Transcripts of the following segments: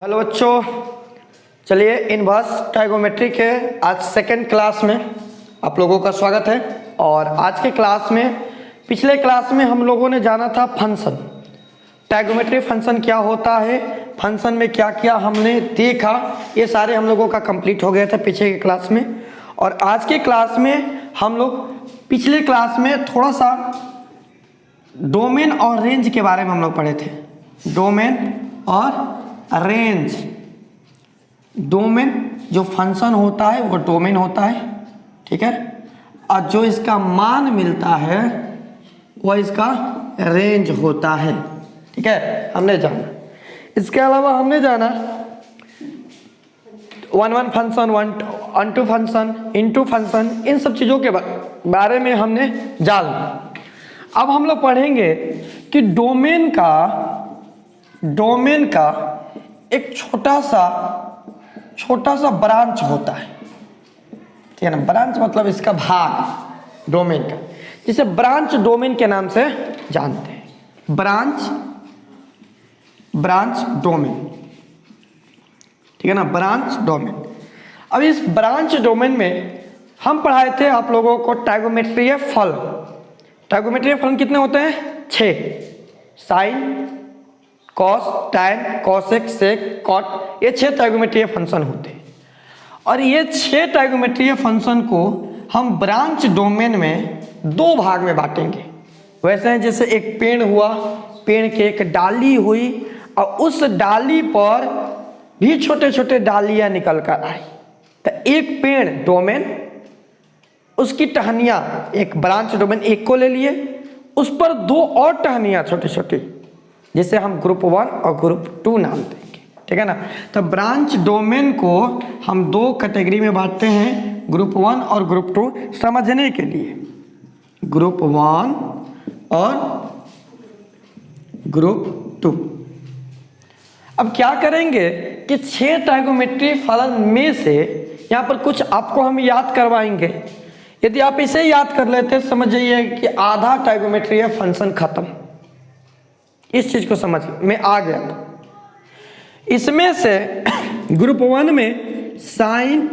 Hello बच्चों, चलिए inverse ट्राइगोमेट्री के आज सेकंड क्लास में आप लोगों का स्वागत है। और आज के क्लास में पिछले क्लास में हम लोगों ने जाना था फंक्शन, ट्राइगोमेट्री फंक्शन क्या होता है, फंक्शन में क्या क्या हमने देखा, ये सारे हम लोगों का कंप्लीट हो गया था पिछले के क्लास में। और आज के क्लास में हम लोग पिछले क्लास में थोड़ा सा डोमेन और रेंज के बारे में हम लोग पढ़े थे। डोमेन और रेंज, डोमेन जो फंक्शन होता है वो डोमेन होता है, ठीक है, और जो इसका मान मिलता है वह इसका रेंज होता है, ठीक है, हमने जाना। इसके अलावा हमने जाना one function, onto function, into function, इन सब चीज़ों के बारे में हमने जाना। अब हम लोग पढ़ेंगे कि डोमेन का एक छोटा सा ब्रांच होता है, ठीक है ना। ब्रांच मतलब इसका भाग डोमेन का, जिसे ब्रांच डोमेन के नाम से जानते हैं। ब्रांच डोमेन, ठीक है ना, ब्रांच डोमेन। अब इस ब्रांच डोमेन में हम पढ़ाए थे आप लोगों को ट्राइगोमेट्रीय फलन। ट्राइगोमेट्रीय फलन कितने होते हैं? 6। साइन, कॉस, टैन, कोसेक, सेक, कॉट, ये 6 ट्राइगोमेट्रीय फंक्शन होते हैं। और ये 6 ट्राइगोमेट्रीय फंक्शन को हम ब्रांच डोमेन में 2 भाग में बांटेंगे। वैसे हैं जैसे एक पेड़ हुआ, पेड़ की एक डाली हुई और उस डाली पर भी छोटे छोटे डालियां निकल कर आई, तो एक पेड़ डोमेन, उसकी टहनियां, एक ब्रांच डोमेन एक को ले लिए, उस पर 2 और टहनियां छोटे छोटे, जिसे हम ग्रुप 1 और ग्रुप 2 नाम देंगे, ठीक है ना। तो ब्रांच डोमेन को हम 2 कैटेगरी में बांटते हैं, ग्रुप 1 और ग्रुप 2, समझने के लिए। ग्रुप 1 और ग्रुप 2। अब क्या करेंगे कि 6 ट्राइगोमेट्री फलन में से यहाँ पर कुछ आपको हम याद करवाएंगे। यदि आप इसे याद कर लेते समझ जाइए कि आधा ट्राइगोमेट्री फंक्शन खत्म। इस चीज को समझ में आ गया। तो इसमें से ग्रुप 1 में साइन,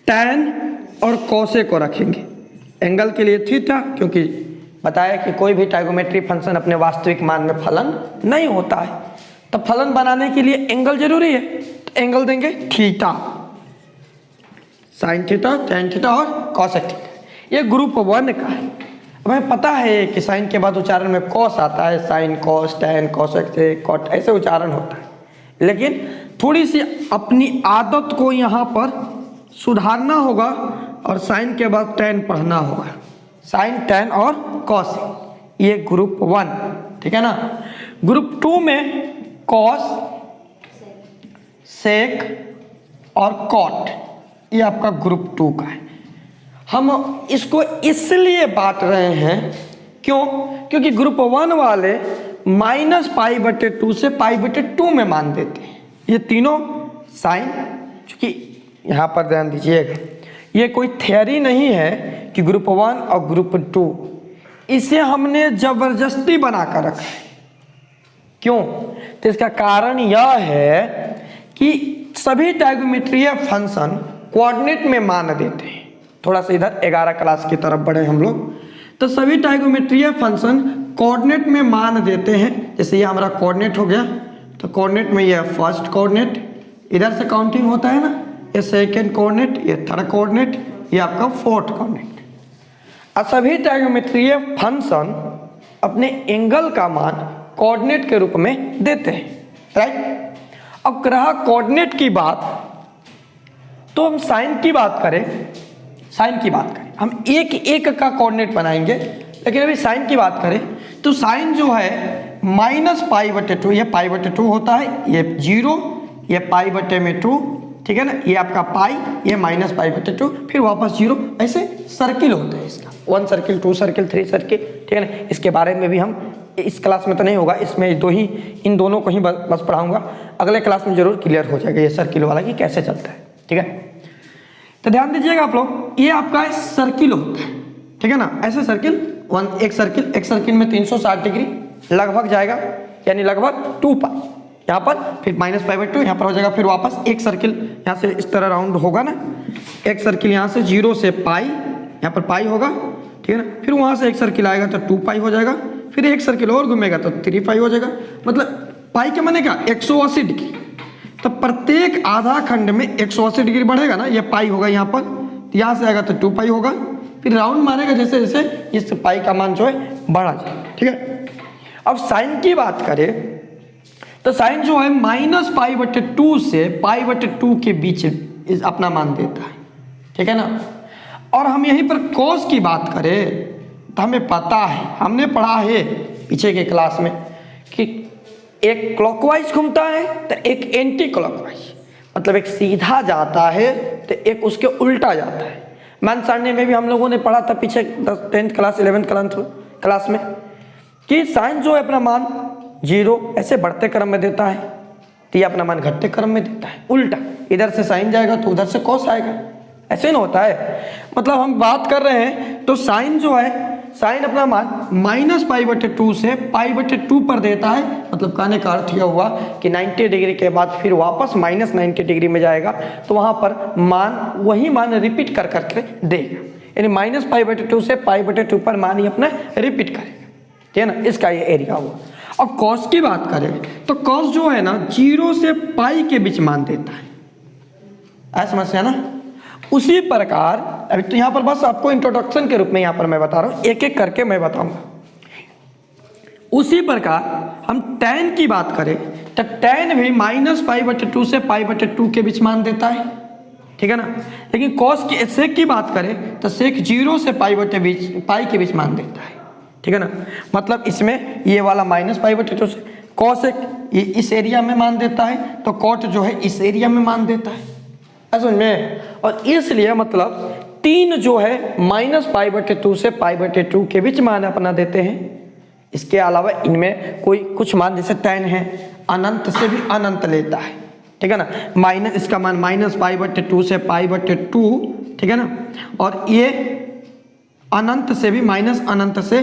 टैन और कोसे को रखेंगे। एंगल के लिए थीटा, क्योंकि बताया कि कोई भी ट्राइगोमेट्री फंक्शन अपने वास्तविक मान में फलन नहीं होता है, तो फलन बनाने के लिए एंगल जरूरी है, तो एंगल देंगे theta, sine theta, tan theta और कोसेक थीटा। ये ग्रुप 1 का है। हमें पता है कि साइन के बाद उच्चारण में कॉस आता है, साइन कॉस, टैन कॉसेक से कॉट, ऐसे उच्चारण होता है। लेकिन थोड़ी सी अपनी आदत को यहाँ पर सुधारना होगा और साइन के बाद टैन पढ़ना होगा। साइन, टैन और कॉस, ये ग्रुप 1, ठीक है ना। ग्रुप 2 में कॉस, सेक और कॉट, ये आपका ग्रुप 2 का है। हम इसको इसलिए बांट रहे हैं क्योंकि ग्रुप 1 वाले -π/2 से π/2 में मान देते हैं। ये तीनों साइन, क्योंकि यहाँ पर ध्यान दीजिएगा, ये कोई थ्योरी नहीं है कि ग्रुप 1 और ग्रुप 2, इसे हमने जबरदस्ती बना कर रखा है। क्यों? तो इसका कारण यह है कि सभी ट्राइगोमेट्रीय फंक्शन कोऑर्डिनेट में मान देते हैं। थोड़ा सा इधर 11 क्लास की तरफ बढ़े हम लोग, तो सभी ट्राइगोमेट्रीय फंक्शन कोऑर्डिनेट में मान देते हैं। जैसे ये हमारा कोऑर्डिनेट हो गया, तो कोऑर्डिनेट में ये फर्स्ट कोऑर्डिनेट, इधर से काउंटिंग होता है ना, ये सेकंड कोऑर्डिनेट, ये थर्ड कोऑर्डिनेट, ये आपका फोर्थ कोऑर्डिनेट। और सभी ट्राइगोमेट्रीय फंक्शन अपने एंगल का मान कोऑर्डिनेट के रूप में देते हैं, राइट। अब रहा कोऑर्डिनेट की बात, तो हम साइन की बात करें, हम एक का कोऑर्डिनेट बनाएंगे, लेकिन अभी साइन की बात करें तो साइन जो है -π/2, ये π/2 होता है, ये 0, ये π/2, ठीक है ना, ये आपका पाई, ये -π/2, फिर वापस 0, ऐसे सर्किल होता है इसका, 1 सर्किल, 2 सर्किल, 3 सर्किल, ठीक है ना। इसके बारे में भी हम इस क्लास में तो नहीं होगा, इसमें इन दोनों को ही बस पढ़ाऊंगा। अगले क्लास में जरूर क्लियर हो जाएगा ये सर्किल वाला कि कैसे चलता है, ठीक है। तो ध्यान दीजिएगा आप लोग, ये आपका सर्किल होता है, ठीक है ना, ऐसे सर्किल, एक सर्किल में 360 डिग्री लगभग जाएगा, यानी लगभग 2π, यहाँ पर, फिर -π/2 यहाँ पर हो जाएगा, फिर वापस एक सर्किल यहाँ से इस तरह राउंड होगा ना, एक सर्किल यहाँ से 0 से पाई, यहाँ पर पाई होगा, ठीक है ना, फिर वहाँ से एक सर्किल आएगा तो 2π हो जाएगा, फिर एक सर्किल और घूमेगा तो 3π हो जाएगा। मतलब पाई के माने क्या, 180 डिग्री। तो प्रत्येक आधा खंड में 180 डिग्री बढ़ेगा ना, ये पाई होगा यहाँ पर, तो यहाँ से आएगा तो 2π होगा, फिर राउंड मारेगा जैसे जैसे इस पाई का मान जो है बढ़ा जाए, ठीक है। अब साइन की बात करें तो साइन जो है -π/2 से π/2 के बीच अपना मान देता है, ठीक है ना। और हम यहीं पर कॉस की बात करें तो हमें पता है, हमने पढ़ा है पीछे के क्लास में कि एक क्लॉकवाइज घूमता है तो एक एंटी क्लॉकवाइज, मतलब एक सीधा जाता है तो एक उसके उल्टा जाता है। मान सारणी में भी हम लोगों ने पढ़ा था पीछे 10th क्लास 11th क्लास में कि साइन जो है अपना मान 0 ऐसे बढ़ते क्रम में देता है, तो ये अपना मान घटते क्रम में देता है। उल्टा इधर से साइन जाएगा तो उधर से कॉस आएगा, ऐसे ना होता है। मतलब हम बात कर रहे हैं तो साइन जो है, साइन अपना मान -π/2 से π/2 पर देता है। मतलब कहने का अर्थ यह हुआ कि 90 डिग्री के बाद फिर वापस -90 डिग्री में जाएगा तो वहाँ पर मान वही मान रिपीट कर करके देगा, यानी -π/2 से π/2 पर मान ही अपना रिपीट करेगा, ठीक है ना। इसका ये एरिया हुआ। अब कॉस की बात करें तो कॉस जो है ना 0 से पाई के बीच मान देता है, ऐसा समस्या ना। उसी प्रकार अभी तो यहाँ पर बस आपको इंट्रोडक्शन के रूप में यहाँ पर मैं बता रहा हूँ, एक एक करके मैं बताऊंगा। उसी प्रकार हम tan की बात करें तो tan भी -π/2 से π/2 के बीच मान देता है, ठीक है ना। लेकिन cos की सेक की बात करें तो सेक 0 से पाई के बीच मान देता है, ठीक है ना। मतलब इसमें ये वाला -π/2 से cos इस एरिया में मान देता है तो cot जो है इस एरिया में मान देता है, समझ में। और इसलिए मतलब 3 जो है -π/2 से π/2 के बीच मान अपना देते हैं। इसके अलावा इनमें कोई कुछ मान जैसे tan है अनंत से भी अनंत लेता है, ठीक है ना। इसका मान -π/2 से π/2, ठीक है ना। और ये अनंत से भी अनंत से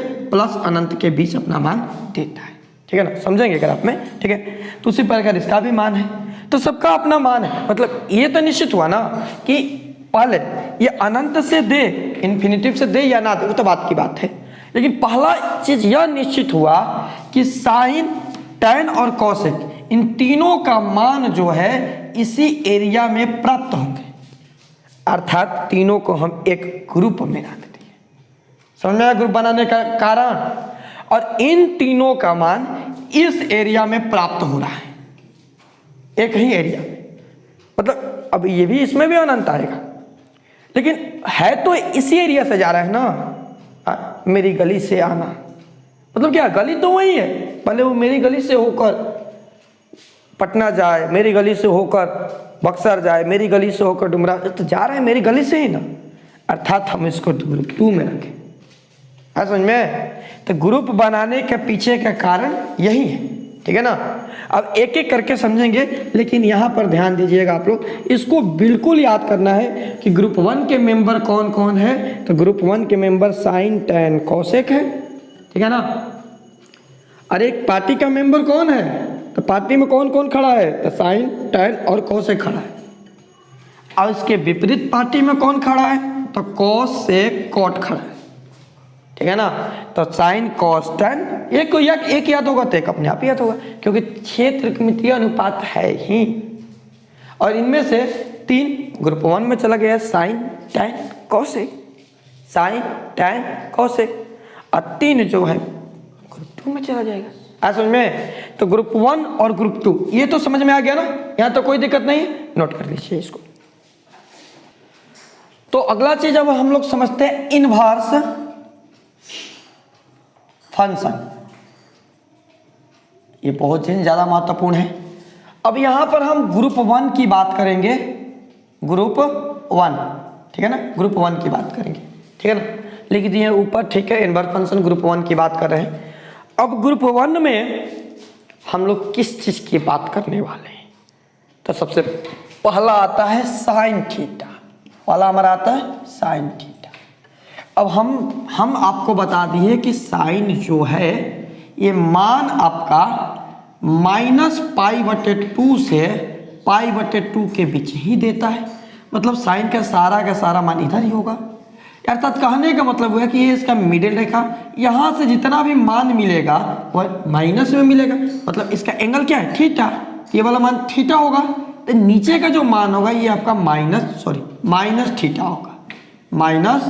अनंत के बीच अपना मान देता है, ठीक है ना। समझेंगे अगर आप में, ठीक है। तो उसी प्रकार इसका भी मान है, तो सबका अपना मान है। मतलब ये तो निश्चित हुआ ना कि पहले ये अनंत से दे, इन्फिनिटिव से दे या ना दे, वो तो बात की बात है। लेकिन पहला चीज यह निश्चित हुआ कि साइन, tan और कोसेक इन तीनों का मान जो है इसी एरिया में प्राप्त होंगे, अर्थात तीनों को हम एक ग्रुप में रख दिए। समझ में आया ग्रुप बनाने का कारण। और इन तीनों का मान इस एरिया में प्राप्त हो रहा है, एक ही एरिया में। मतलब अब ये भी, इसमें भी अनंत आएगा, लेकिन है तो इसी एरिया से जा रहा है ना। मेरी गली से आना मतलब क्या, गली तो वही है, भले वो मेरी गली से होकर पटना जाए, मेरी गली से होकर बक्सर जाए, मेरी गली से होकर डुमरा, तो जा रहा है मेरी गली से ही ना। अर्थात हम इसको ग्रुप 2 में रखें, है समझ में। तो ग्रुप बनाने के पीछे का कारण यही है, ठीक है ना। अब एक एक करके समझेंगे, लेकिन यहाँ पर ध्यान दीजिएगा आप लोग, इसको बिल्कुल याद करना है कि ग्रुप 1 के मेंबर कौन कौन है। तो ग्रुप 1 के मेंबर साइन, tan, कोसेक है, ठीक है ना। और एक पार्टी का मेंबर कौन है, तो पार्टी में कौन कौन खड़ा है, तो साइन, tan और कोसेक खड़ा है। और इसके विपरीत पार्टी में कौन खड़ा है, तो कॉस से कॉट खड़ा है, ठीक है ना। तो साइन, कॉस, tan, एक याद होगा तो एक अपने आप याद होगा, क्योंकि क्षेत्रमितीय अनुपात है ही। और इनमें से 3 ग्रुप 1 में चला गया, sine, tan, cosec, sine, tan, cosec. और 3 जो है ग्रुप 2 में चला जाएगा, समझ में। तो ग्रुप 1 और ग्रुप 2 ये तो समझ में आ गया ना, यहाँ तो कोई दिक्कत नहीं है, नोट कर लीजिए इसको। तो अगला चीज अब हम लोग समझते हैं इनवर्स फंक्शन। ये बहुत ही ज्यादा महत्वपूर्ण है। अब यहां पर हम ग्रुप 1 की बात करेंगे, ग्रुप 1, ठीक है ना, ग्रुप 1 की बात करेंगे, ठीक है ना। लिख दिए ऊपर, ठीक है, इनवर्स फंक्शन ग्रुप 1 की बात कर रहे हैं। अब ग्रुप 1 में हम लोग किस चीज की बात करने वाले हैं, तो सबसे पहला आता है साइन थीटा, पहला हमारा आता है साइन थीटा। अब हम आपको बता दिए कि साइन जो है ये मान आपका माइनस पाई बटे 2 से पाई बटे 2 के बीच ही देता है। मतलब साइन का सारा मान इधर ही होगा। अर्थात कहने का मतलब हुआ कि ये इसका मिडिल रेखा, यहाँ से जितना भी मान मिलेगा वह माइनस में मिलेगा। मतलब इसका एंगल क्या है? थीटा। ये वाला मान थीटा होगा, तो नीचे का जो मान होगा ये आपका माइनस थीटा होगा, माइनस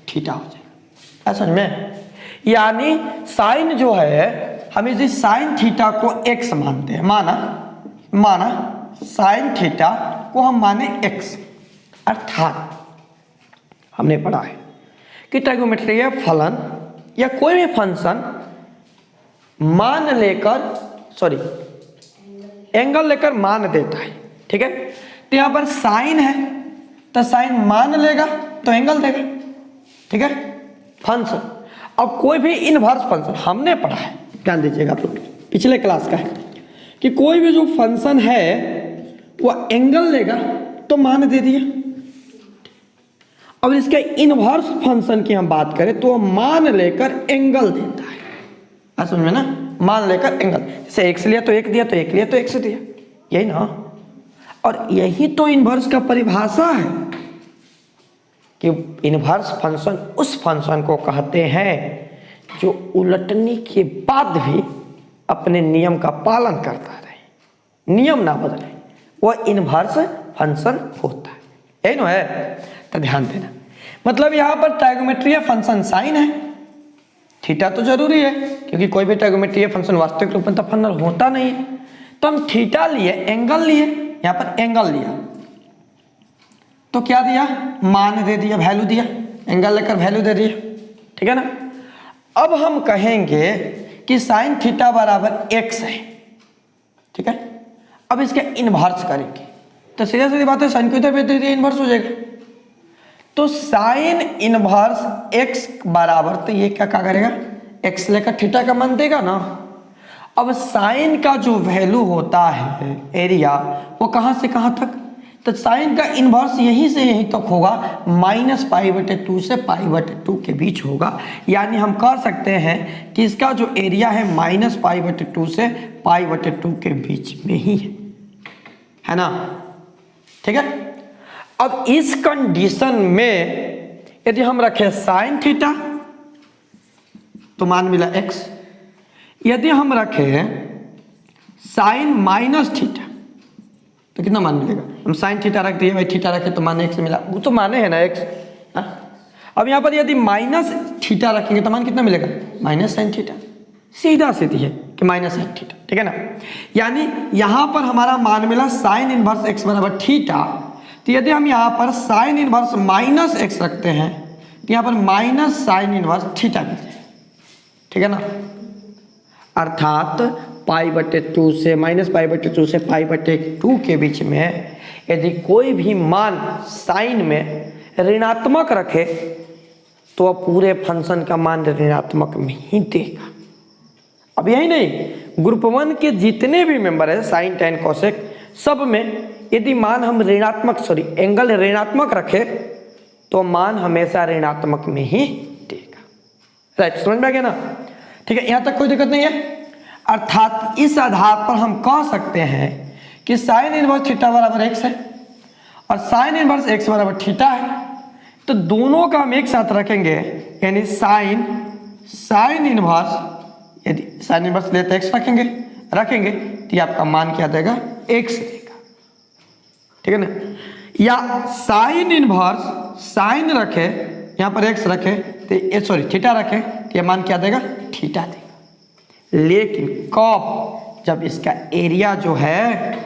थीटा हो जाएगा। ऐसा में यानी साइन जो है, हम इस साइन थीटा को x मानते हैं। माना साइन थीटा को हम माने x। अर्थात हमने पढ़ा है कि ट्रिग्नोमेट्री फलन या कोई भी फंक्शन मान लेकर एंगल लेकर मान देता है। ठीक है, तो यहाँ पर साइन है तो साइन मान लेगा तो एंगल देगा। ठीक है, फंक्शन। अब कोई भी इनवर्स फंक्शन हमने पढ़ा है, ध्यान दीजिएगा आप लोग, पिछले क्लास का है कि कोई भी जो फंक्शन है वह एंगल लेगा तो मान दे दिया। अब इसके इनवर्स फंक्शन की हम बात करें तो मान लेकर एंगल देता है। आप समझ में ना, मान लेकर एंगल, जैसे x लिया तो 1 दिया, तो 1 लिया तो x दिया, यही ना। और यही तो इनवर्स का परिभाषा है कि इनवर्स फंक्शन उस फंक्शन को कहते हैं जो उलटने के बाद भी अपने नियम का पालन करता रहे, नियम ना बदले, वह इनवर्स फंक्शन होता है। यही ना है, तो ध्यान देना। मतलब यहाँ पर ट्रिग्नोमेट्री फंक्शन साइन है, थीटा तो जरूरी है क्योंकि कोई भी ट्रिग्नोमेट्री फंक्शन वास्तविक रूप में तो फंक्शन होता नहीं है। तो हम थीटा लिए, एंगल लिए, यहाँ पर एंगल लिया तो क्या दिया? मान दे दिया, वैल्यू दिया, एंगल लेकर वैल्यू दे दिया। ठीक है ना। अब हम कहेंगे कि साइन थीटा बराबर x है। ठीक है, अब इसका इनवर्स करेंगे तो सीधी बात है, साइन को इधर भेज दे दिया, इनवर्स हो जाएगा। तो साइन इनवर्स x बराबर, तो ये क्या करेगा? x लेकर थीटा का मान देगा ना। अब साइन का जो वैल्यू होता है एरिया, वो कहाँ से कहाँ तक? तो साइन का इनवर्स यहीं से यहीं तक होगा, माइनस पाई बटे 2 से पाई बटे 2 के बीच होगा। यानी हम कह सकते हैं कि इसका जो एरिया है माइनस पाई बटे 2 से पाई बटे 2 के बीच में ही है ना। ठीक है, अब इस कंडीशन में यदि हम रखें साइन थीटा तो मान मिला x, यदि हम रखें साइन माइनस थीटा तो कितना मान मिलेगा? हम साइन थीटा रख दिए भाई, थीटा रखे तो मान x मिला, वो तो माने है ना x। अब यहाँ पर यदि माइनस थीटा रखेंगे तो मान कितना मिलेगा? Minus sine theta. सीधा सीधी है कि माइनस साइन थीटा। ठीक है ना। यानी यहाँ पर हमारा मान मिला साइन इनवर्स x बराबर थीटा। तो यदि हम यहाँ पर साइन इनवर्स माइनस x रखते हैं तो यहाँ पर माइनस साइन इनवर्स थीटा मिल जाए। ठीक है ना। अर्थात पाई बटे 2 से माइनस पाई बटे 2 से पाई बटे 2 के बीच में यदि कोई भी मान साइन में ऋणात्मक रखे तो वह पूरे फंक्शन का मान ऋणात्मक में ही देगा। अब यही नहीं, ग्रुप 1 के जितने भी मेंबर है साइन टेन कोसेक, सब में यदि मान हम एंगल ऋणात्मक रखे तो मान हमेशा ऋणात्मक में ही देगा। राइट, समझ में आ गया ना। ठीक है, यहाँ तक कोई दिक्कत नहीं है। अर्थात इस आधार पर हम कह सकते हैं कि साइन इनवर्स थीटा बराबर x है और साइन इनवर्स x बराबर थीटा है। तो दोनों का हम एक साथ रखेंगे, यानी साइन इनवर्स, यदि साइन इनवर्स लेते x रखेंगे तो ये आपका मान क्या देगा? x देगा। ठीक है ना। या साइन इनवर्स साइन रखे, यहाँ पर x रखे तो थीटा रखे तो ये मान क्या देगा? थीटा देगा। लेकिन कब? जब इसका एरिया जो है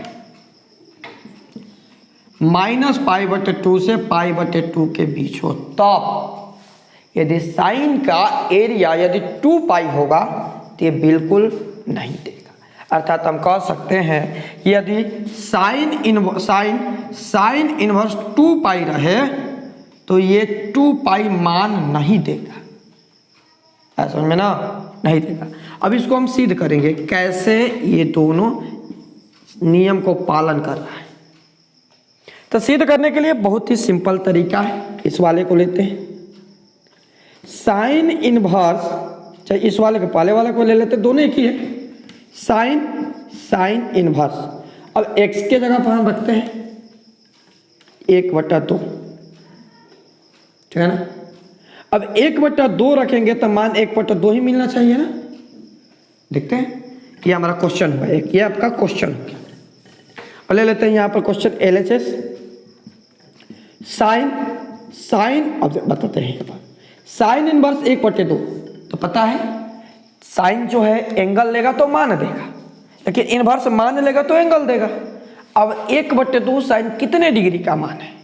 माइनस पाई बटे 2 से पाई बटे 2 के बीच हो, तब यदि साइन का एरिया यदि 2 पाई होगा तो ये बिल्कुल नहीं देगा। अर्थात हम कह सकते हैं यदि साइन इनवर्स 2 पाई रहे तो ये 2 पाई मान नहीं देगा। ऐसा में ना, नहीं देगा। अब इसको हम सिद्ध करेंगे कैसे ये दोनों नियम को पालन कर रहा है। तो सिद्ध करने के लिए बहुत ही सिंपल तरीका है। इस वाले को लेते हैं, साइन इनवर्स, चाहे इस वाले को पहले वाले को ले लेते, दोनों एक ही है। Sine sine inverse. अब x के जगह पर हम रखते हैं 1/2, ठीक है ना। अब 1/2 रखेंगे तो मान 1/2 ही मिलना चाहिए ना। देखते हैं, ये हमारा क्वेश्चन हुआ, एक ये आपका क्वेश्चन हो गया। और ले लेते हैं यहाँ पर क्वेश्चन LHS। साइन अब बताते हैं, साइन इनवर्स 1/2, तो पता है साइन जो है एंगल लेगा तो मान देगा, लेकिन इनवर्स मान लेगा तो एंगल देगा। अब 1/2 साइन कितने डिग्री का मान है?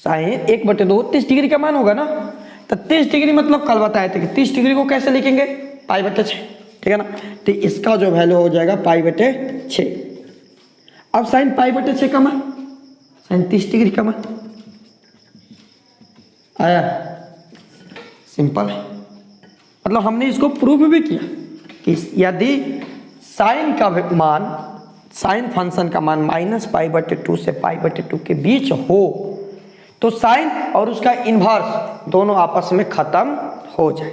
साइन 1/2 30 डिग्री का मान होगा ना। तो 30 डिग्री मतलब कल बताए थे कि 30 डिग्री को कैसे लिखेंगे, π/6, ठीक है ना। तो इसका जो वैल्यू हो जाएगा π/6। अब साइन π/6 का मान, साइन 30 डिग्री का मान आया, सिंपल है। मतलब हमने इसको प्रूफ भी किया कि यदि साइन का मान, साइन फंक्शन का मान -π/2 से π/2 के बीच हो तो साइन और उसका इन्वर्स दोनों आपस में खत्म हो जाए।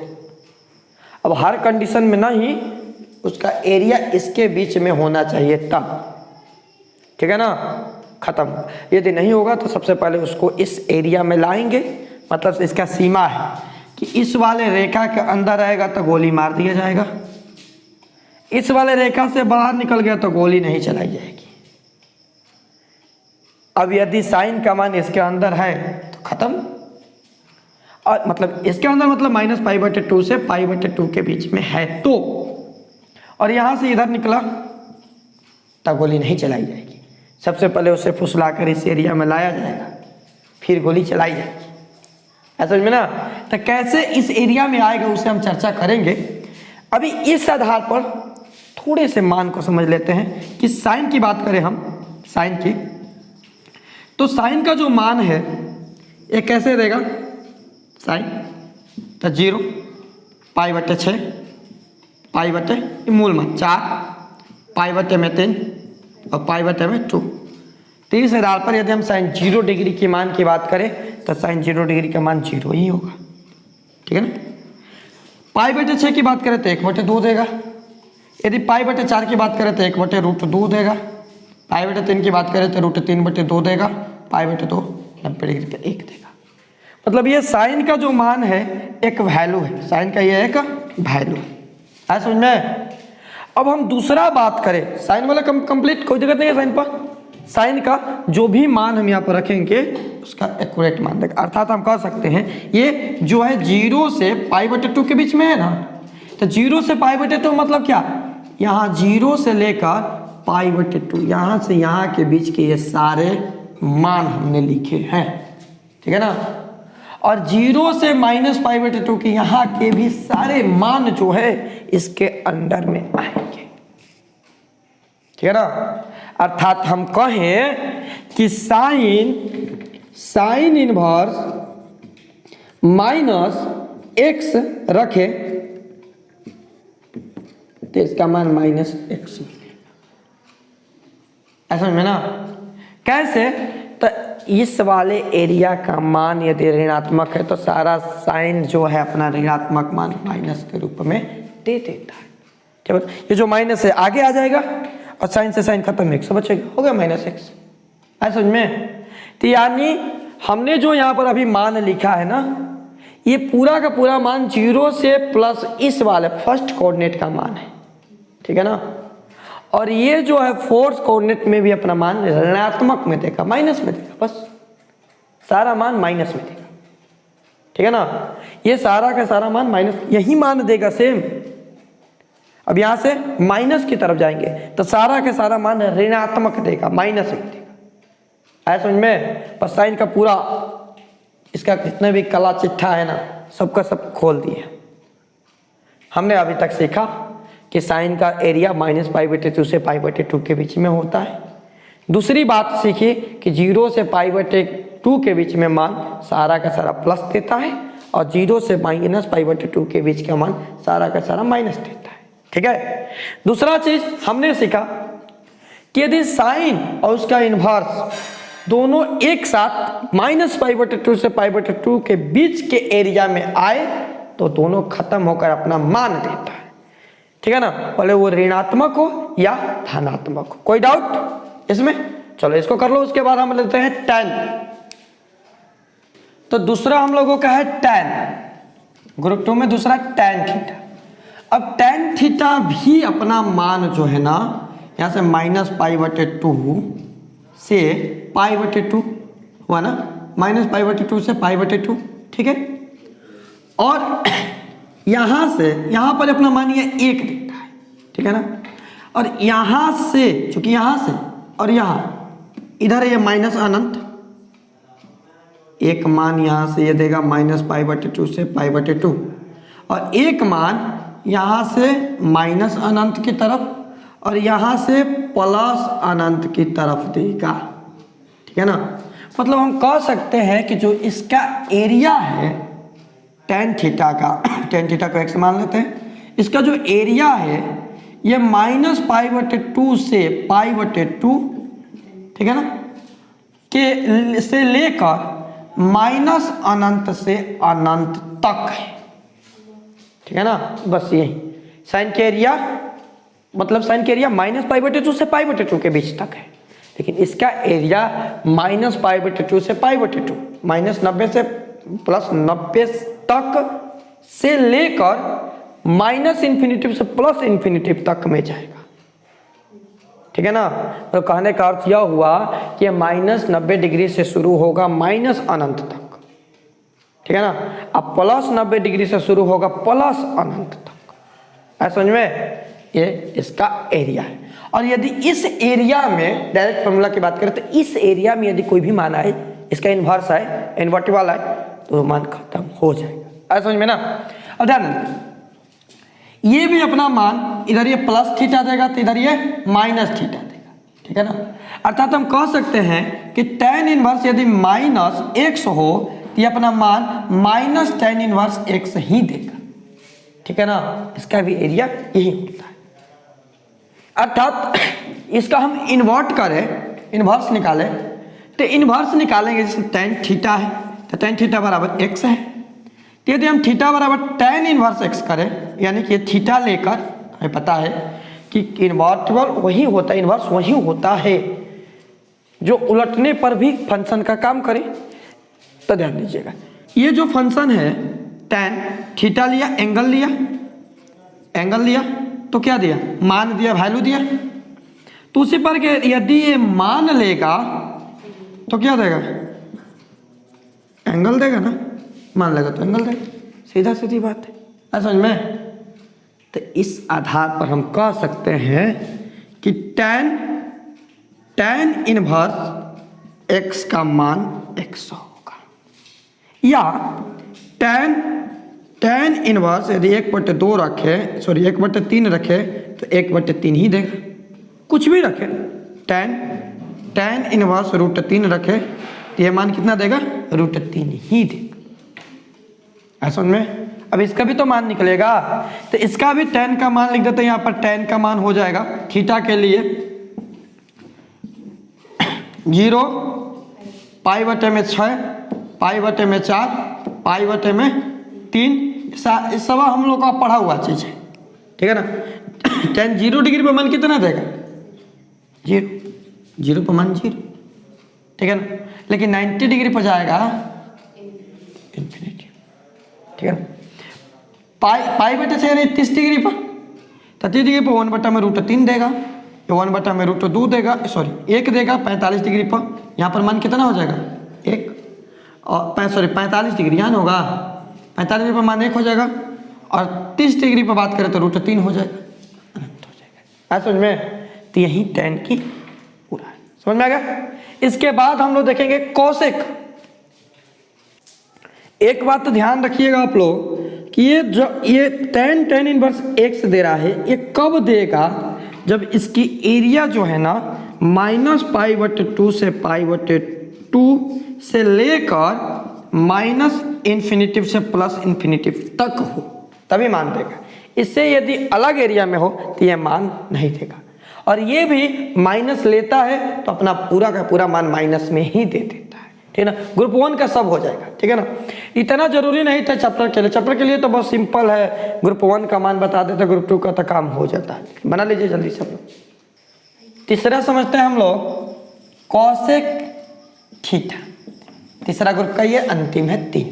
अब हर कंडीशन में नहीं, उसका एरिया इसके बीच में होना चाहिए तब, ठीक है ना, खत्म। यदि नहीं होगा तो सबसे पहले उसको इस एरिया में लाएंगे, मतलब इसका सीमा है कि इस वाले रेखा के अंदर रहेगा तो गोली मार दिया जाएगा, इस वाले रेखा से बाहर निकल गया तो गोली नहीं चलाई जाएगी। अब यदि साइन का मान इसके अंदर है तो खत्म, और मतलब इसके अंदर मतलब -π/2 से π/2 के बीच में है तो, और यहाँ से इधर निकला तो गोली नहीं चलाई जाएगी। सबसे पहले उसे फुसला कर इस एरिया में लाया जाएगा, फिर गोली चलाई जाएगी। ऐसा समझ में ना। तो कैसे इस एरिया में आएगा उसे हम चर्चा करेंगे। अभी इस आधार पर थोड़े से मान को समझ लेते हैं कि साइन की बात करें हम, साइन की, तो साइन का जो मान है ये कैसे देगा, साइन तो 0, π/6, π/, मूल मान 4, π/3 और π/2। तो इस आधार पर यदि हम साइन 0 डिग्री के मान की बात करें तो साइन 0 डिग्री का मान 0 ही होगा, ठीक है ना। π/6 की बात करें तो 1/2 देगा, यदि π/4 की बात करें तो 1/√2 देगा, π/3 की बात करें तो √3/2 देगा, π/2 90 डिग्री का 1 देगा। मतलब ये साइन का जो मान है एक वैल्यू है, साइन का ये एक वैल्यू है, समझ में। अब हम दूसरा बात करें, साइन वाला कंप्लीट, कोई दिक्कत नहीं है साइन पर। साइन का जो भी मान हम यहाँ पर रखेंगे उसका एक्यूरेट मान देगा, अर्थात हम कह सकते हैं ये जो है 0 से π/2 के बीच में है ना, तो 0 से π/2 मतलब क्या, यहाँ 0 से लेकर π/2, यहाँ से यहाँ के बीच के ये सारे मान हमने लिखे हैं, ठीक है ना। और 0 से -π/2 के यहाँ के भी सारे मान जो है इसके अंडर में आएंगे, ठीक है ना। अर्थात हम कहें कि साइन इनवर्स -x रखे तो इसका मान -x मिलेगा, ऐसा में ना। कैसे, तो इस वाले एरिया का मान यदि ऋणात्मक है तो सारा साइन जो है अपना ऋणात्मक मान माइनस के रूप में दे देता है, ठीक है। ये जो माइनस है आगे आ जाएगा और साइन से साइन खत्म, 100 बचेगा, हो गया -x, ऐसा समझ में। तो यानी हमने जो यहाँ पर अभी मान लिखा है ना, ये पूरा का पूरा मान 0 से प्लस इस वाले फर्स्ट कोऑर्डिनेट का मान है, ठीक है ना। और ये जो है फोर्थ कोऑर्डिनेट में भी अपना मान ऋणात्मक में देगा, माइनस में देगा, बस सारा मान माइनस में देगा, ठीक है ना। ये सारा का सारा मान माइनस, यही मान देगा सेम। अब यहाँ से माइनस की तरफ जाएंगे तो सारा का सारा मान ऋणात्मक देगा, माइनस में देगा, ऐसा समझ में। पर साइन का पूरा इसका जितने भी कला चिट्ठा है ना, सबका सब खोल दिए। हमने अभी तक सीखा कि साइन का एरिया -π/2 से π/2 के बीच में होता है। दूसरी बात सीखी कि 0 से π/2 के बीच में मान सारा का सारा प्लस देता है, और 0 से -π/2 के बीच का मान सारा का सारा माइनस देता है, ठीक है। दूसरा चीज हमने सीखा कि यदि साइन और उसका इन्वर्स दोनों एक साथ -π/2 से π/2 के बीच के एरिया में आए तो दोनों खत्म होकर अपना मान देता है। ठीक है ना, भले वो ऋणात्मक हो या धनात्मक हो। कोई डाउट इसमें? चलो इसको कर लो। उसके बाद हम लेते हैं tan। तो दूसरा हम लोगों का है tan, ग्रुप 2 में दूसरा tan थीटा। अब tan थीटा भी अपना मान जो है ना यहाँ से -π/2 से π/2 हुआ ना, -π/2 से π/2, ठीक है। और यहाँ से यहाँ पर अपना मान ये 1 देता है, ठीक है ना। और यहाँ से चूंकि यहाँ से और यहाँ इधर ये माइनस अनंत, एक मान यहाँ से ये देगा -π/2 से π/2 और एक मान यहाँ से माइनस अनंत की तरफ और यहाँ से प्लस अनंत की तरफ देगा, ठीक है ना। मतलब हम कह सकते हैं कि जो इसका एरिया है tan थीटा का, tan थीटा को x मान लेते हैं, इसका जो एरिया है ये -π/2 से π/2, ठीक है ना, के से लेकर माइनस अनंत से अनंत तक है, ठीक है ना। बस यही साइन के एरिया, मतलब साइन के एरिया -π/2 से π/2 के बीच तक है, लेकिन इसका एरिया -π/2 से π/2, -90 से +90 तक से लेकर -∞ से +∞ तक में जाएगा, ठीक है ना। तो कहने का अर्थ यह हुआ कि -90 डिग्री से शुरू होगा माइनस अनंत तक, ठीक है ना। अब +90 डिग्री से शुरू होगा प्लस अनंत तक। ऐसा समझ में? ये इसका एरिया है। और यदि इस एरिया में डायरेक्ट फॉर्मूला की बात करें तो इस एरिया में यदि कोई भी मान आए, इसका इन्वर्स आए, इन्वर्टिव वाला है, तो मान खत्म हो जाएगा। ऐसा समझ में ना। अब ध्यान देना, ये भी अपना मान इधर ये प्लस थीटा देगा तो इधर ये माइनस थीटा देगा, ठीक है ना। अर्थात हम कह सकते हैं कि tan इनवर्स यदि -x हो तो ये अपना मान -tan इनवर्स x ही देगा, ठीक है ना। इसका भी एरिया यही होता है। अर्थात इसका हम इन्वर्ट करें, इन्वर्स निकालें, तो इन्वर्स निकालेंगे जैसे tan थीटा है तो tan थीटा बराबर x है। तो यदि हम थीटा बराबर tan इन्वर्स x करें, यानी कि थीटा लेकर, हमें पता है कि इन्वर्टिबल वही होता है, इन्वर्स वही होता है जो उलटने पर भी फंक्शन का काम करे। तो ध्यान दीजिएगा, ये जो फंक्शन है tan थीटा लिया, एंगल लिया तो क्या दिया? मान दिया, वैल्यू दिया। तो उसी पर यदि ये मान लेगा तो क्या देगा? एंगल देगा ना, मान लेगा तो एंगल देगा, सीधा सीधी बात है। समझ में? तो इस आधार पर हम कह सकते हैं कि tan इनवर्स x का मान 100 होगा, या tan इनवर्स यदि 1/2 रखे, सॉरी 1/3 रखे तो 1/3 ही देगा। कुछ भी रखे, tan इनवर्स √3 रखे तो ये मान कितना देगा? √3 ही देगा। ऐसा में अब इसका भी तो मान निकलेगा, तो इसका भी tan का मान लिख देते हैं। यहाँ पर tan का मान हो जाएगा थीटा के लिए 0, π/6, π/4, π/3। सब हम लोग का पढ़ा हुआ चीज है, ठीक है ना। tan 0 डिग्री पर मान कितना देगा? 0 पर मान 0, ठीक है ना। लेकिन 90 डिग्री पर जाएगा इन्फिनिटी, ठीक है ना। π/6 यानी 30 डिग्री पर, 30 डिग्री पर 1/√3 देगा, 1/√2 देगा, सॉरी 1 देगा 45 डिग्री पर। यहाँ पर मान कितना हो जाएगा? 1, और सॉरी 45 डिग्री यहाँ होगा, 45 डिग्री पर मान 1 हो जाएगा, और 30 डिग्री पर बात करें तो √3 हो जाएगा, अनंत हो जाएगा। समझ में? तो यही tan की पूरा है। समझ में आ गया? इसके बाद हम लोग देखेंगे कोसेक। एक बात तो ध्यान रखिएगा आप लोग कि ये tan इनवर्स x दे रहा है, ये कब देगा? जब इसकी एरिया जो है ना -π/2 से π/2 से लेकर -∞ से +∞ तक हो, तभी मान देगा। इससे यदि अलग एरिया में हो तो ये मान नहीं देगा। और ये भी माइनस लेता है तो अपना पूरा का पूरा मान माइनस में ही दे देता है, ठीक है ना, ग्रुप 1 का सब हो जाएगा, ठीक है ना। इतना जरूरी नहीं था चैप्टर के लिए तो बहुत सिंपल है, ग्रुप 1 का मान बता देते, ग्रुप 2 का तो काम हो जाता है। बना लीजिए जल्दी से लोग। तीसरा समझते हैं हम लोग कॉसेक थीटा, तीसरा ग्रुप का ये अंतिम है 3।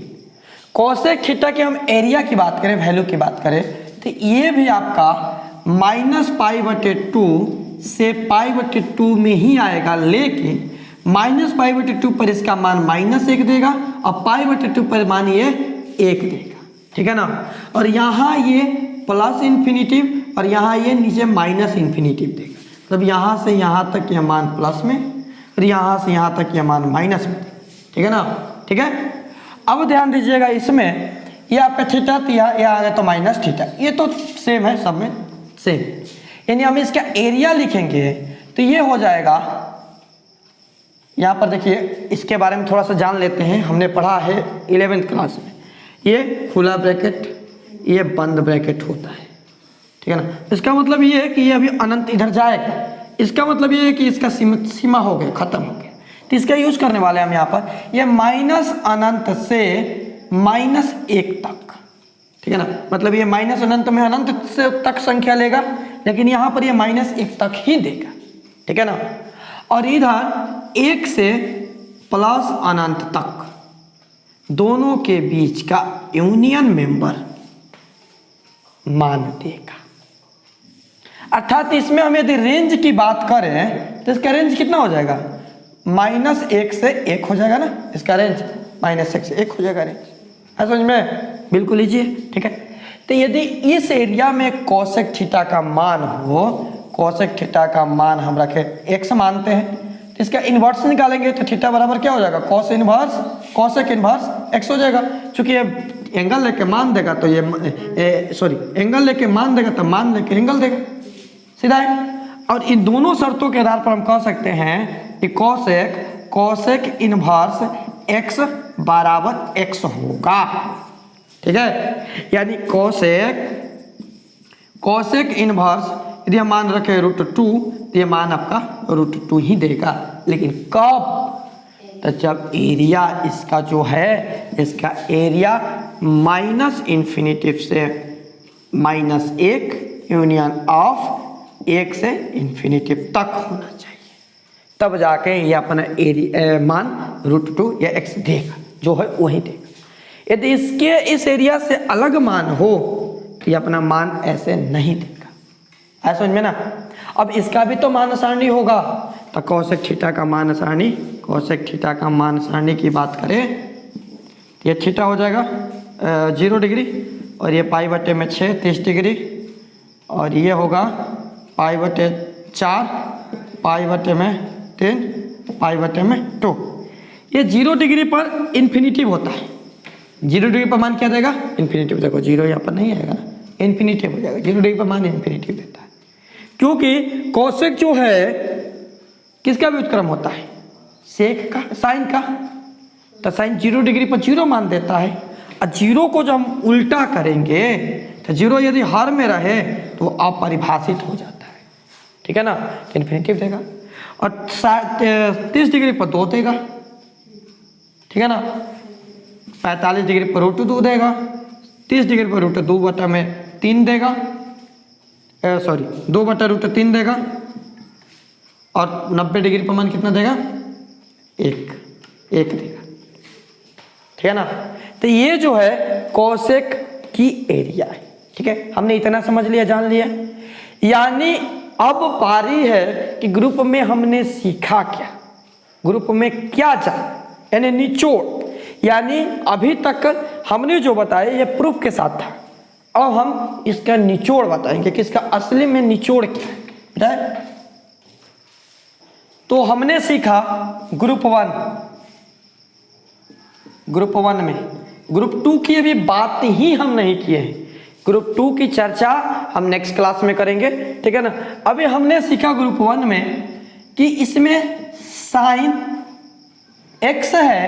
कॉसेक थीटा की हम एरिया की बात करें, वैल्यू की बात करें तो ये भी आपका -π/2 से π/2 में ही आएगा, लेकिन -π/2 पर इसका मान -1 देगा और π/2 पर मान ये 1 देगा, ठीक है ना। और यहाँ ये प्लस इन्फिनिटिव और यहाँ ये नीचे माइनस इन्फिनिटिव देगा, मतलब यहाँ से यहाँ तक यह मान प्लस में और यहाँ से यहाँ तक यह मान माइनस में, ठीक है ना। ठीक है, अब ध्यान दीजिएगा इसमें ये आपका थीटा ये आ गया तो माइनस थीटा, ये तो सेम है, सब में सेम, यानी हम इसका एरिया लिखेंगे तो ये हो जाएगा, यहाँ पर देखिए इसके बारे में थोड़ा सा जान लेते हैं, हमने पढ़ा है 11th क्लास में, ये खुला ब्रैकेट ये बंद ब्रैकेट होता है, ठीक है ना। इसका मतलब ये है कि ये अभी अनंत इधर जाएगा, इसका मतलब ये है कि इसका सीमा हो गया, खत्म हो गया, तो इसका यूज करने वाले हम यहाँ पर, ये माइनस अनंत से -1 तक, ठीक है ना। मतलब ये माइनस अनंत में अनंत से तक संख्या लेगा, लेकिन यहाँ पर ये -1 तक ही देगा, ठीक है ना। और इधर 1 से प्लस अनंत तक दोनों के बीच का यूनियन मेंबर मान देगा। अर्थात इसमें हम यदि रेंज की बात करें तो इसका रेंज कितना हो जाएगा, -1 से 1 हो जाएगा ना, इसका रेंज -1 से 1 हो जाएगा रेंज, है समझ में, बिल्कुल लीजिए, ठीक है। तो यदि इस एरिया में कॉसेक थीटा का मान हो, कॉसेक थीटा का मान हम रखे x मानते हैं, तो इसका इन्वर्स निकालेंगे तो थीटा बराबर क्या हो जाएगा, कॉसेक इन्वर्स x हो जाएगा। चूंकि ये एंगल लेके मान देगा तो ये एंगल लेके मान देगा तो मान लेके एंगल देगा, सीधा है। और इन दोनों शर्तों के आधार पर हम कह सकते हैं कि कॉसेक इन्वर्स x बराबर x होगा, ठीक है। यानी कॉसेक इन्वर्स यदि हम मान रखें √2 तो ये मान आपका √2 ही देगा, लेकिन कब, तो जब एरिया इसका जो है, इसका एरिया -∞ से -1 यूनियन ऑफ 1 से ∞ तक होना चाहिए, तब जाके ये अपना एरिया मान √2 या x देगा, जो है वही देगा। यदि इसके इस एरिया से अलग मान हो तो ये अपना मान ऐसे नहीं देगा, ऐसा समझ में ना। अब इसका भी तो मान सारणी होगा, तो कॉसेक थीटा का मान सारणी, कॉसेक थीटा का मान सारणी की बात करें ये थीटा हो जाएगा 0 डिग्री और ये π/6 30 डिग्री और ये होगा π/4 π/3 π/2। ये 0 डिग्री पर इन्फिनिटिव होता है, 0 डिग्री पर मान क्या देगा, इन्फिनिटिव। देखो 0 यहाँ पर नहीं आएगा ना, इन्फिनिटिव हो जाएगा, 0 डिग्री पर मान इन्फिनिटिव देता है, क्योंकि कॉसेक जो है किसका व्युत्क्रम होता है, सेक का, साइन का, तो साइन 0 डिग्री पर 0 मान देता है। और 0 को जब हम उल्टा करेंगे तो 0 यदि हर में रहे तो अपरिभाषित हो जाता है, ठीक है ना, तो इन्फिनिटिव देगा। और 30 डिग्री पर 2 देगा, ठीक है ना, 45 डिग्री पर √2 देगा, 30 डिग्री पर √2/3 देगा, 2/√3 देगा, और 90 डिग्री पर मान कितना देगा, 1 देगा, ठीक है ना। तो ये जो है कॉसेक की एरिया है, ठीक है। हमने इतना समझ लिया, जान लिया। यानी अब बारी है कि ग्रुप में हमने सीखा क्या, ग्रुप में क्या जाना, यानी निचोड़। यानी अभी तक हमने जो बताया ये प्रूफ के साथ था, अब हम इसका निचोड़ बताएंगे कि इसका असली में निचोड़ क्या है। तो हमने सीखा ग्रुप 1 में, ग्रुप 2 की अभी बात ही हम नहीं किए हैं, ग्रुप 2 की चर्चा हम नेक्स्ट क्लास में करेंगे, ठीक है ना। अभी हमने सीखा ग्रुप 1 में कि इसमें साइन x है,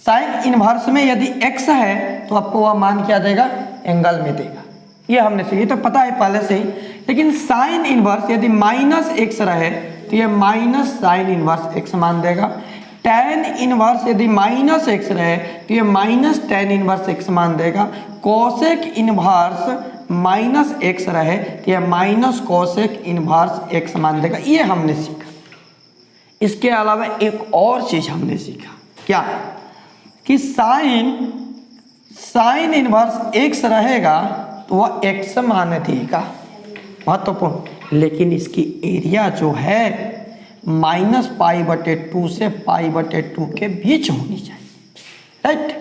साइन इनवर्स में यदि x है तो आपको वह मान क्या देगा, एंगल में देगा, ये हमने सीखी, तो पता है पहले से ही। लेकिन साइन इनवर्स यदि -x रहे तो ये माइनस साइन इनवर्स x मान देगा। tan इनवर्स यदि माइनस एक्स रहे तो ये माइनस tan इनवर्स एक्स मान देगा। कोसेक इनवर्स माइनस एक्स रहे तो ये माइनस कोसेक इनवर्स एक्स मान देगा। ये हमने सीखा। इसके अलावा एक और चीज हमने सीखा, क्या कि साइन इनवर्स एक्स रहेगा तो वह एक्स मान देगा, महत्वपूर्ण। लेकिन इसकी एरिया जो है -π/2 से π/2 के बीच होनी चाहिए, राइट।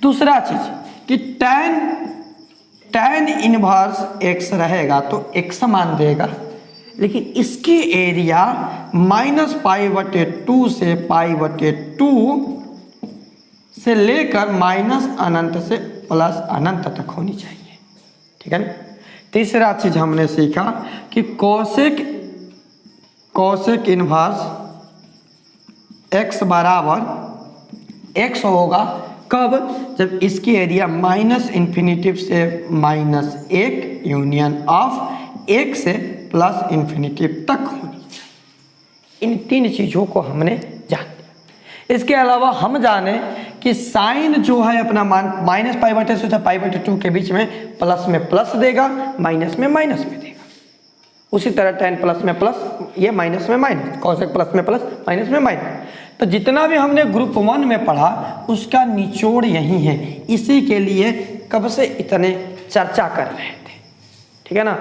दूसरा चीज कि tan इनवर्स एक्स रहेगा तो एक्स मान देगा, लेकिन इसकी एरिया -π/2 से π/2 से लेकर -अनंत से +अनंत तक होनी चाहिए, ठीक है ना। तीसरा चीज हमने सीखा कि कोसेक इनवर्स x बराबर x होगा कब, जब इसकी एरिया -∞ से -1 यूनियन ऑफ 1 से +∞ तक होनी चाहिए। इन तीन चीज़ों को हमने जान लिया। इसके अलावा हम जाने कि साइन जो है अपना मान -π/2 से π/2 के बीच में प्लस में प्लस देगा, माइनस में माइनस में देगा। उसी तरह tan प्लस में प्लस, ये माइनस में माइनस, कोसेक प्लस में प्लस, माइनस में माइनस। तो जितना भी हमने ग्रुप 1 में पढ़ा उसका निचोड़ यही है। इसी के लिए कब से इतने चर्चा कर रहे थे, ठीक है ना।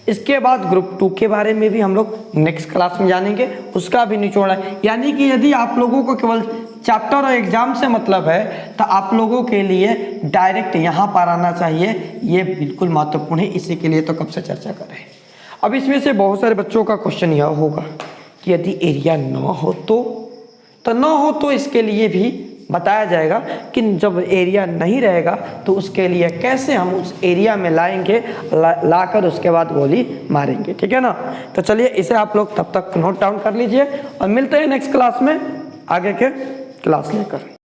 इसके बाद ग्रुप 2 के बारे में भी हम लोग नेक्स्ट क्लास में जानेंगे, उसका भी निचोड़ है। यानी कि यदि आप लोगों को केवल चैप्टर और एग्जाम से मतलब है तो आप लोगों के लिए डायरेक्ट यहाँ पर आना चाहिए, ये बिल्कुल महत्वपूर्ण है। इसी के लिए तो कब से चर्चा कर रहे हैं। अब इसमें से बहुत सारे बच्चों का क्वेश्चन यह होगा कि यदि एरिया न हो तो न हो तो इसके लिए भी बताया जाएगा कि जब एरिया नहीं रहेगा तो उसके लिए कैसे हम उस एरिया में लाएंगे, लाकर उसके बाद गोली मारेंगे, ठीक है ना। तो चलिए इसे आप लोग तब तक नोट डाउन कर लीजिए और मिलते हैं नेक्स्ट क्लास में आगे के क्लास लेकर।